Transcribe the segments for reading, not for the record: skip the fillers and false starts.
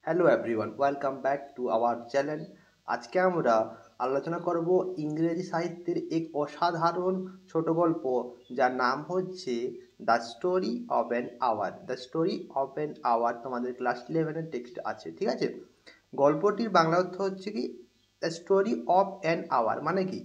Hello everyone, welcome back to our channel. আজকে আমরা আলোচনা করব ইংরেজি সাহিত্যের এক অসাধারণ ছোট গল্প, যার নাম হচ্ছে the story of an hour. The story of an hour তোমাদের ক্লাস 11-এর টেক্সট আছে, ঠিক আছে। গল্পটির বাংলা অর্থ হচ্ছে কি, the story of an hour মানে কি,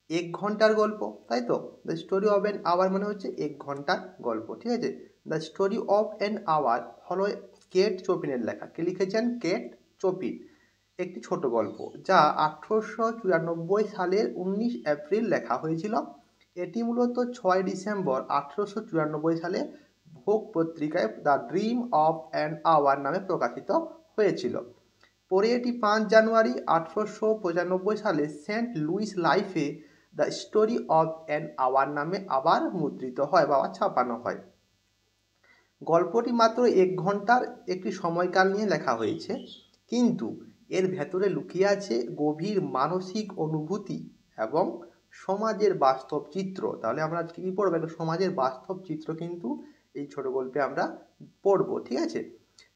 এক ঘন্টার গল্প, তাই তো। The story of an hour মানে হচ্ছে এক ঘন্টার গল্প, ঠিক আছে। The story of an hour হলো কেট চোপিনের লেখা। কে লিখেছেন? Kate Chopin. একটি ছোট গল্প যা 1894 সালের 19 এপ্রিল লেখা হয়েছিল। এটি মূলত 6 ডিসেম্বর 1894 সালে ভোগ পত্রিকায় the dream of an hour নামে প্রকাশিত হয়েছিল। পরে এটি 5 জানুয়ারি 1895 সালে সেন্ট লুইস লাইফে the story of an hour নামে আবার মুদ্রিত হয় বা ছাপানো হয়। গল্পটি মাত্র এক ঘন্টার একটি সময়কাল নিয়ে লেখা হয়েছে, কিন্তু এর ভেতরে লুকিয়ে আছে গভীর মানসিক অনুভূতি এবং সমাজের বাস্তব চিত্র। তাহলে আমরা আজকে কী পড়বো? একটা সমাজের বাস্তব চিত্র কিন্তু এই ছোট গল্পে আমরা পড়বো, ঠিক আছে।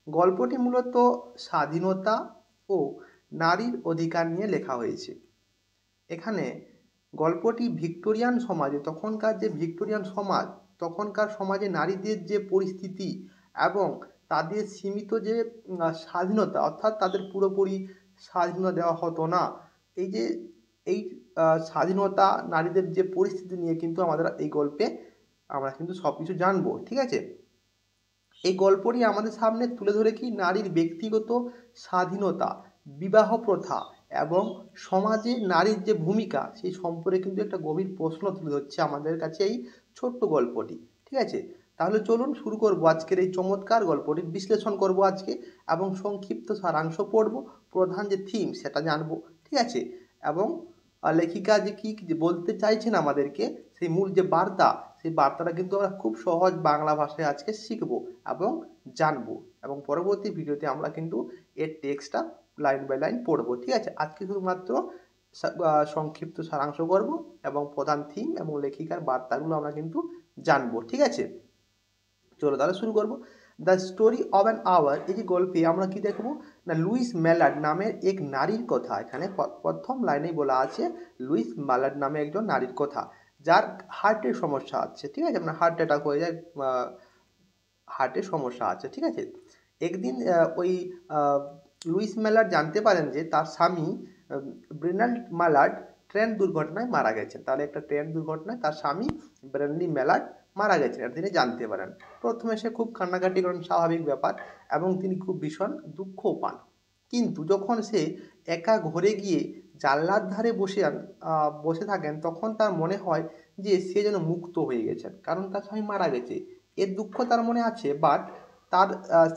গল্পটি মূলত স্বাধীনতা ও নারীর অধিকার নিয়ে লেখা হয়েছে। এখানে গল্পটি ভিক্টোরিয়ান সমাজে, তখনকার যে ভিক্টোরিয়ান সমাজ, তখনকার সমাজে নারীদের যে পরিস্থিতি এবং তাদের সীমিত যে স্বাধীনতা, অর্থাৎ তাদের পুরোপুরি স্বাধীনতা দেওয়া হতো না। এই যে এই স্বাধীনতা, নারীদের যে পরিস্থিতি নিয়ে কিন্তু আমাদের এই গল্পে আমরা কিন্তু সব কিছু জানবো, ঠিক আছে। এই গল্পটি আমাদের সামনে তুলে ধরে কি, নারীর ব্যক্তিগত স্বাধীনতা, বিবাহ প্রথা এবং সমাজে নারীর যে ভূমিকা, সেই সম্পর্কে কিন্তু একটা গভীর প্রশ্ন তুলে ধরছে আমাদের কাছে এই ছোট্ট গল্পটি, ঠিক আছে। তাহলে চলুন শুরু করবো আজকের এই চমৎকার গল্পটির বিশ্লেষণ করব আজকে, এবং সংক্ষিপ্ত সারাংশ পড়ব, প্রধান যে থিম সেটা জানবো, ঠিক আছে। এবং লেখিকা যে কী বলতে চাইছেন আমাদেরকে, সেই মূল যে বার্তা, সেই বার্তাটা কিন্তু আমরা খুব সহজ বাংলা ভাষায় আজকে শিখব এবং জানবো, এবং পরবর্তী ভিডিওতে আমরা কিন্তু এর টেক্সটটা লাইন বাই লাইন পড়বো, ঠিক আছে। আজকে শুধুমাত্র সংক্ষিপ্ত সারাংশ করব এবং প্রধান থিম এবং লেখিকার বার্তাগুলো আমরা কিন্তু জানবো, ঠিক আছে। চলো তাহলে শুরু করব। The story of an hour, এই যে গল্পে আমরা কি দেখবো না, লুইস ম্যালার্ড নামের এক নারীর কথা। এখানে প্রথম লাইনেই বলা আছে লুইস ম্যালার্ড নামে একজন নারীর কথা, যার হার্টের সমস্যা আছে, ঠিক আছে। মানে হার্ট অ্যাটাক হয়ে যায়, হার্টের সমস্যা আছে, ঠিক আছে। একদিন ওই আহ, লুইস ম্যালার্ড জানতে পারেন যে তার স্বামী ব্রেনাল্ড ম্যালার্ড ট্রেন দুর্ঘটনায় মারা গেছেন। তাহলে একটা ট্রেন দুর্ঘটনায় তার স্বামী ব্রেনলি ম্যালার্ড মারা গেছেন, এটা তিনি জানতে পারেন। প্রথমে সে খুব কান্নাকাটি করেন, স্বাভাবিক ব্যাপার, এবং তিনি খুব ভীষণ দুঃখও পান। কিন্তু যখন সে একা ঘরে গিয়ে জানলার ধারে বসে থাকেন, তখন তার মনে হয় যে সে যেন মুক্ত হয়ে গেছেন, কারণ তার স্বামী মারা গেছে। এর দুঃখ তার মনে আছে, বাট তার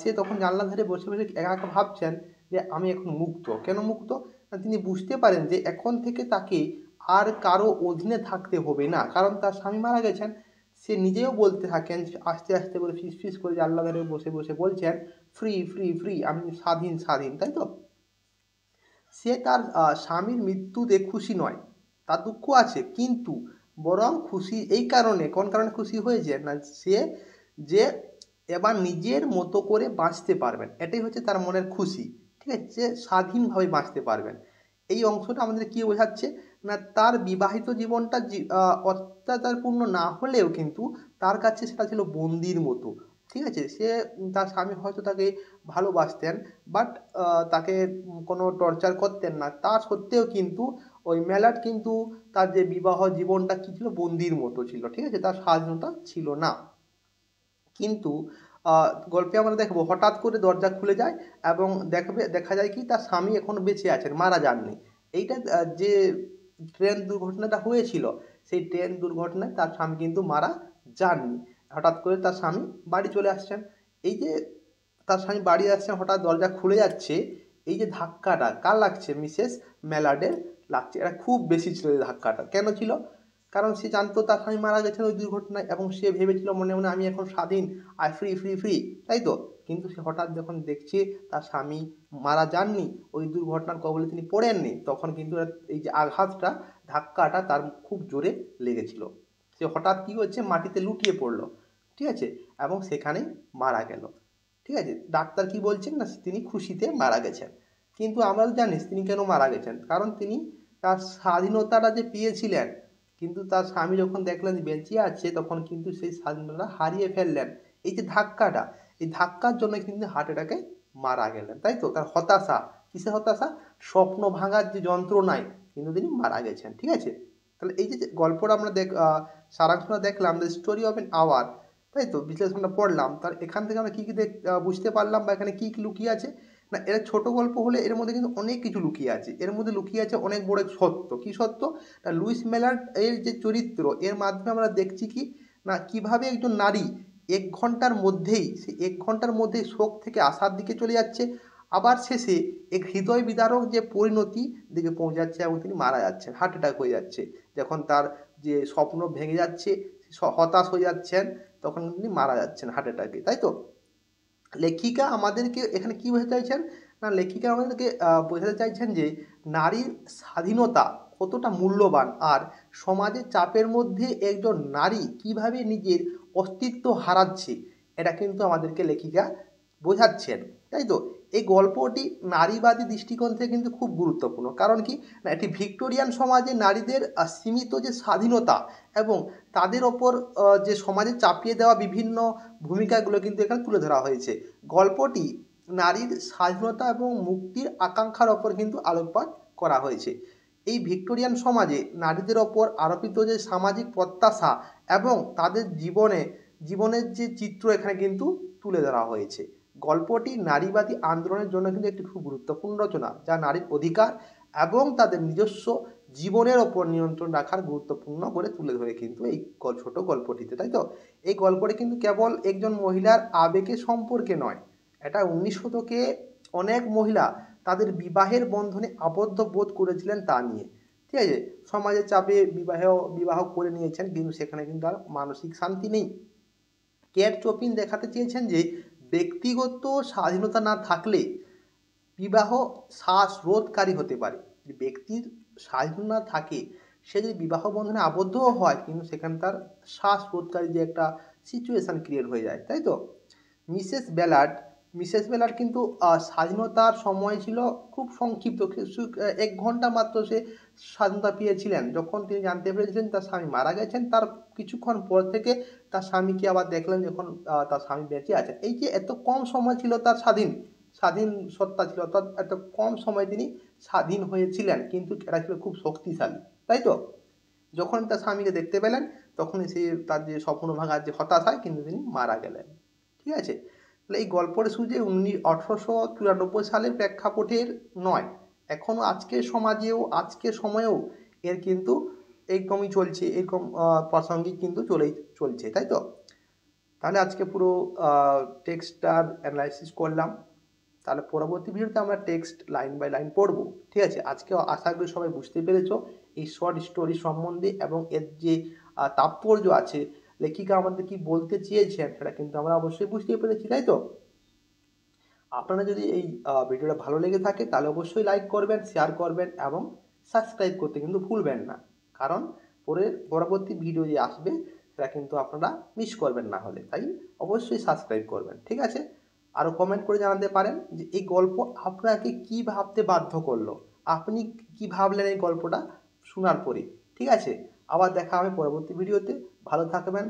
সে তখন জানলার ধারে বসে বসে একা একা ভাবছেন যে আমি এখন মুক্ত। কেন মুক্ত? না, তিনি বুঝতে পারেন যে এখন থেকে তাকে আর কারো অধীনে থাকতে হবে না, কারণ তার স্বামী মারা গেছেন। সে নিজেও বলতে থাকেন, আস্তে আস্তে করে ফিস ফিস করে জানলা ধারে বসে বসে বলছেন, ফ্রি ফ্রি ফ্রি, আমি স্বাধীন স্বাধীন, তাই তো। সে তার স্বামীর মৃত্যুতে খুশি নয়, তার দুঃখ আছে, কিন্তু বরং খুশি এই কারণে, কোন কারণে খুশি হয়েছে না, সে যে এবার নিজের মতো করে বাঁচতে পারবেন, এটাই হচ্ছে তার মনের খুশি, ঠিক আছে। যে স্বাধীনভাবে বাঁচতে পারবেন। এই অংশটা আমাদের কি বোঝাচ্ছে না, তার বিবাহিত জীবনটা অত্যাচারপূর্ণ না হলেও কিন্তু তার কাছে সেটা ছিল বন্দির মতো, ঠিক আছে। সে তার স্বামী হয়তো তাকে ভালোবাসতেন, বাট তাকে কোনো টর্চার করতেন না, তা সত্ত্বেও কিন্তু ওই ম্যালার্ড কিন্তু তার যে বিবাহ জীবনটা কী ছিল, বন্দির মতো ছিল, ঠিক আছে, তার স্বাধীনতা ছিল না। কিন্তু গল্পে আমরা দেখবো হঠাৎ করে দরজা খুলে যায় এবং দেখা যায় কি, তার স্বামী এখনো বেঁচে আছেন, মারা যাননি। এইটা যে ট্রেন দুর্ঘটনাটা হয়েছিল, সেই ট্রেন দুর্ঘটনায় তার স্বামী কিন্তু মারা যাননি। হঠাৎ করে তার স্বামী বাড়ি চলে আসছেন। এই যে তার স্বামী বাড়ি আসছেন, হঠাৎ দরজা খুলে যাচ্ছে, এই যে ধাক্কাটা কার লাগছে, মিসেস ম্যালার্ডের লাগছে। এটা খুব বেশি ছিল এই ধাক্কাটা। কেন ছিল? কারণ সে জানতো তার স্বামী মারা গেছেন ওই দুর্ঘটনায়, এবং সে ভেবেছিল মনে মনে আমি এখন স্বাধীন, আই ফ্রি ফ্রি ফ্রি, তাই তো। কিন্তু সে হঠাৎ যখন দেখছে তার স্বামী মারা যাননি, ওই দুর্ঘটনার কবলে তিনি পড়েননি, তখন কিন্তু এই যে আঘাতটা, ধাক্কাটা তার খুব জোরে লেগেছিল। সে হঠাৎ কী হচ্ছে, মাটিতে লুটিয়ে পড়লো, ঠিক আছে, এবং সেখানেই মারা গেল, ঠিক আছে। ডাক্তার কি বলছেন না তিনি খুশিতে মারা গেছেন, কিন্তু আমরা জানিস তিনি কেন মারা গেছেন, কারণ তিনি তার স্বাধীনতাটা যে পেয়েছিলেন, কিন্তু তার স্বামী যখন দেখলেন বেঁচে আছে তখন কিন্তু সেই স্বাধীনতা হারিয়ে ফেললেন। এই যে ধাক্কাটা, এই ধাক্কার জন্য কিন্তু হার্ট অ্যাটাকে মারা গেলেন, তাই তো। তার হতাশা, কিসের হতাশা, স্বপ্ন ভাঙার যে যন্ত্রণায় কিন্তু তিনি মারা গেছেন, ঠিক আছে। তাহলে এই যে গল্পটা আমরা সারাংশটা দেখলাম, the story of an hour, তাই তো, বিশ্লেষণটা পড়লাম, তার এখান থেকে আমরা কী কী বুঝতে পারলাম বা এখানে কী কী লুকিয়ে আছে না, এরা ছোট গল্প হলে এর মধ্যে কিন্তু অনেক কিছু লুকিয়ে আছে, এর মধ্যে লুকিয়ে আছে অনেক বড় এক সত্য। কী সত্য না, লুইস মেলার্ড এর যে চরিত্র, এর মাধ্যমে আমরা দেখছি কি না, কিভাবে একজন নারী 1 ঘন্টার মধ্যেই, সেই 1 ঘন্টার মধ্যেই শোক থেকে আশার দিকে চলে যাচ্ছে, আবার শেষে এক হৃদয় বিদারক যে পরিণতি দিকে পৌঁছাচ্ছে এবং তিনি মারা যাচ্ছেন, হার্ট অ্যাটাক হয়ে যাচ্ছে। যখন তার যে স্বপ্ন ভেঙে যাচ্ছে, হতাশ হয়ে যাচ্ছেন, তখন তিনি মারা যাচ্ছেন হার্ট অ্যাটাকে, তাই তো। লেখিকা আমাদেরকে এখানে কি বোঝাতে চাইছেন না, লেখিকা আমাদেরকে বোঝাতে চাইছেন যে নারীর স্বাধীনতা কতটা মূল্যবান, আর সমাজের চাপের মধ্যে একজন নারী কিভাবে নিজের অস্তিত্ব হারাচ্ছে, এটা কিন্তু আমাদেরকে লেখিকা বোঝাচ্ছেন, তাই তো। এই গল্পটি নারীবাদী দৃষ্টিকোণ থেকে কিন্তু খুব গুরুত্বপূর্ণ, কারণ কি না, এটি ভিক্টোরিয়ান সমাজে নারীদের সীমিত যে স্বাধীনতা এবং তাদের ওপর যে সমাজে চাপিয়ে দেওয়া বিভিন্ন ভূমিকাগুলো কিন্তু এখানে তুলে ধরা হয়েছে। গল্পটি নারীর স্বাধীনতা এবং মুক্তির আকাঙ্ক্ষার ওপর কিন্তু আলোকপাত করা হয়েছে। এই ভিক্টোরিয়ান সমাজে নারীদের ওপর আরোপিত যে সামাজিক প্রত্যাশা এবং তাদের জীবনের যে চিত্র এখানে কিন্তু তুলে ধরা হয়েছে। গল্পটি নারীবাদী আন্দোলনের জন্য কিন্তু একটি খুব গুরুত্বপূর্ণ রচনা, যা নারীর অধিকার এবং তাদের নিজস্ব জীবনের ওপর নিয়ন্ত্রণ রাখার গুরুত্বপূর্ণ করে তুলে ধরে কিন্তু এই ছোট গল্পটিতে, তাই তো। এই গল্পটি কিন্তু কেবল একজন মহিলার আবেগের সম্পর্কে নয়, এটা 19 শতকে অনেক মহিলা তাদের বিবাহের বন্ধনে আবদ্ধ বোধ করেছিলেন তা নিয়ে, ঠিক আছে। সমাজের চাপে বিবাহ করে নিয়েছেন, কিন্তু সেখানে কিন্তু আর মানসিক শান্তি নেই। কেট চপিন দেখাতে চেয়েছেন যে ব্যক্তিগত স্বাধীনতা না থাকলে বিবাহ শ্বাসরোধকারী হতে পারে। যদি ব্যক্তির স্বাধীনতা থাকে, সে যদি বিবাহ বন্ধনে আবদ্ধও হয়, কিন্তু সেখানে তার শ্বাসরোধকারী যে একটা সিচুয়েশান ক্রিয়েট হয়ে যায়, তাই তো। মিসেস বেলার্ড কিন্তু স্বাধীনতার সময় ছিল খুব সংক্ষিপ্ত, 1 ঘন্টা মাত্র সে স্বাধীনতা পেয়েছিলেন। যখন তিনি জানতে পেরেছিলেন তার স্বামী মারা গেছেন, তার কিছুক্ষণ পর থেকে তার স্বামীকে আবার দেখলেন যখন তার স্বামী বেঁচে আছেন। এই যে এত কম সময় ছিল তার স্বাধীন সত্তা ছিল, অর্থাৎ এত কম সময় তিনি স্বাধীন হয়েছিলেন, কিন্তু এটা ছিল খুব শক্তিশালী, তাই তো। যখন তার স্বামীকে দেখতে পেলেন, তখনই সে তার যে স্বপ্ন ভাঙার যে হতাশায় কিন্তু তিনি মারা গেলেন, ঠিক আছে। তাহলে এই গল্পটা শুধু যে 1894 সালের প্রেক্ষাপটের নয়, এখনও আজকের সমাজেও আজকের সময়েও এর কিন্তু এইরকমই চলছে, এরকম প্রাসঙ্গিক কিন্তু চলছে, তাই তো। তাহলে আজকে পুরো টেক্সটটার অ্যানালাইসিস করলাম, তাহলে পরবর্তী ভিডিওতে আমরা টেক্সট লাইন বাই লাইন পড়বো, ঠিক আছে। আজকে আশা করি সবাই বুঝতে পেরেছো এই শর্ট স্টোরি সম্বন্ধে, এবং এর যে তাৎপর্য আছে, লেখিকা আমাদের কি বলতে চেয়েছেন, সেটা কিন্তু আমরা অবশ্যই বুঝতে পেরেছি, তাই তো। আপনারা যদি এই ভিডিওটা ভালো লেগে থাকে তাহলে অবশ্যই লাইক করবেন, শেয়ার করবেন এবং সাবস্ক্রাইব করতে কিন্তু ভুলবেন না, কারণ পরবর্তী ভিডিও যে আসবে সেটা কিন্তু আপনারা মিস করবেন না হলে, তাই অবশ্যই সাবস্ক্রাইব করবেন, ঠিক আছে। আরও কমেন্ট করে জানাতে পারেন যে এই গল্প আপনাকে কী ভাবতে বাধ্য করলো, আপনি কি ভাবলেন এই গল্পটা শোনার পরে, ঠিক আছে। আবার দেখা হবে পরবর্তী ভিডিওতে। ভালো থাকবেন,